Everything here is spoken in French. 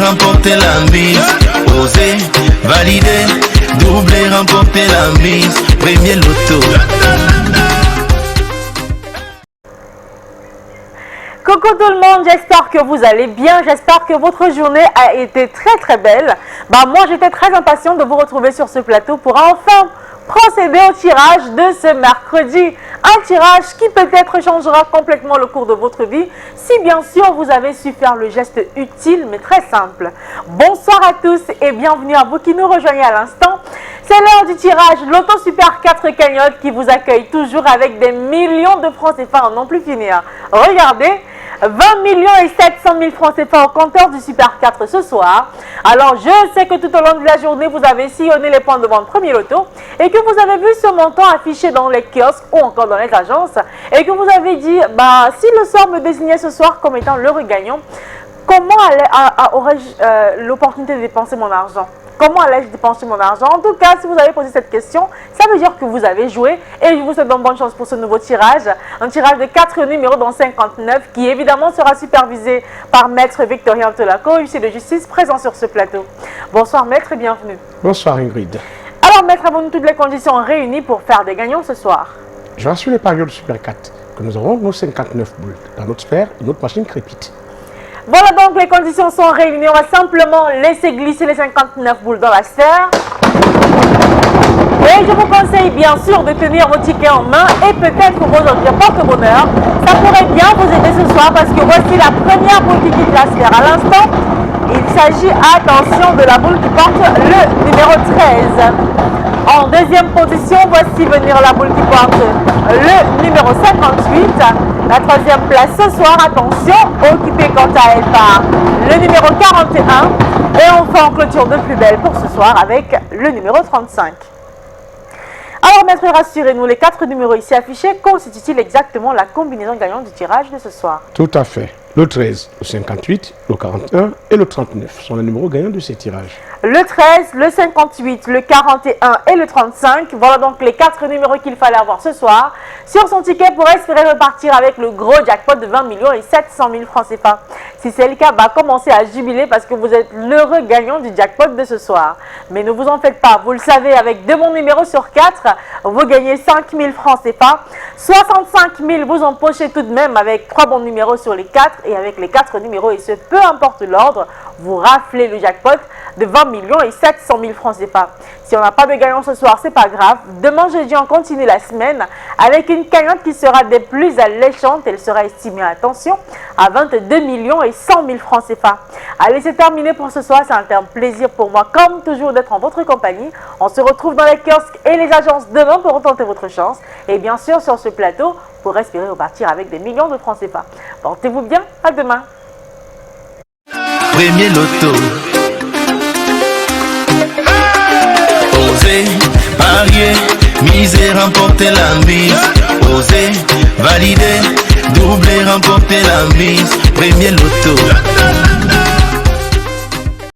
remporter la mise. Osez, valider, doubler, remporter la mise. Premier loto. Coucou tout le monde, j'espère que vous allez bien, j'espère que votre journée a été très belle. Moi j'étais très impatient de vous retrouver sur ce plateau pour enfin procéder au tirage de ce mercredi. Un tirage qui peut-être changera complètement le cours de votre vie si bien sûr vous avez su faire le geste utile mais très simple. Bonsoir à tous et bienvenue à vous qui nous rejoignez à l'instant. C'est l'heure du tirage Loto Super 4 cagnotte qui vous accueille toujours avec des millions de francs CFA en non plus finir. Regardez, 20 millions et 700 000 francs CFA au compteur du Super 4 ce soir. Alors je sais que tout au long de la journée vous avez sillonné les points de vente Premier Loto et que vous avez vu ce montant affiché dans les kiosques ou encore dans les agences et que vous avez dit si le sort me désignait ce soir comme étant l'heureux gagnant, comment aurais-je l'opportunité de dépenser mon argent? Comment allais-je dépenser mon argent? En tout cas, si vous avez posé cette question, ça veut dire que vous avez joué et je vous souhaite donc bonne chance pour ce nouveau tirage. Un tirage de 4 numéros dans 59 qui évidemment sera supervisé par Maître Victorien Tolako, huissier de justice présent sur ce plateau. Bonsoir Maître et bienvenue. Bonsoir Ingrid. Alors Maître, avons-nous toutes les conditions réunies pour faire des gagnants ce soir? Je rassure les parieurs du Super 4 que nous aurons nos 59 boules dans notre sphère et notre machine crépite. Voilà donc, les conditions sont réunies. On va simplement laisser glisser les 59 boules dans la sphère. Et je vous conseille bien sûr de tenir vos tickets en main et peut-être vos offrir porte-bonheur. Ça pourrait bien vous aider ce soir parce que voici la première boule qui quitte la sphère. À l'instant, il s'agit, attention, de la boule qui porte le numéro 13. En deuxième position, voici venir la boule qui porte le numéro 58. La troisième place ce soir, attention, occupée quant à elle par le numéro 41. Et enfin en clôture de plus belle pour ce soir avec le numéro 35. Alors maître, rassurez-nous, les 4 numéros ici affichés constituent-ils exactement la combinaison gagnante du tirage de ce soir? Tout à fait. Le 13, le 58, le 41 et le 39 sont les numéros gagnants de ces tirages. Le 13, le 58, le 41 et le 35, voilà donc les 4 numéros qu'il fallait avoir ce soir sur son ticket pour espérer repartir avec le gros jackpot de 20 millions et 700 000 francs CFA. Si c'est le cas, commencez à jubiler parce que vous êtes l'heureux gagnant du jackpot de ce soir. Mais ne vous en faites pas, vous le savez, avec 2 bons numéros sur 4, vous gagnez 5 000 francs CFA. 65 000 vous empochez tout de même avec 3 bons numéros sur les 4 et avec les 4 numéros, et ce peu importe l'ordre, vous raflez le jackpot de 20 millions et 700 000 francs CFA. Si on n'a pas de gagnant ce soir, c'est pas grave. Demain jeudi, on continue la semaine avec une cagnotte qui sera des plus alléchantes. Elle sera estimée, attention, à 22 millions et 100 000 francs CFA. Allez, c'est terminé pour ce soir. C'est un plaisir pour moi, comme toujours, d'être en votre compagnie. On se retrouve dans les kiosques et les agences demain pour retenter votre chance. Et bien sûr, sur ce plateau, pour espérer repartir avec des millions de francs CFA. Portez-vous bien, à demain. Premier loto. Osez, parier, miser, remporter la mise. Osez, valider, doubler, remporter la mise. Premier loto.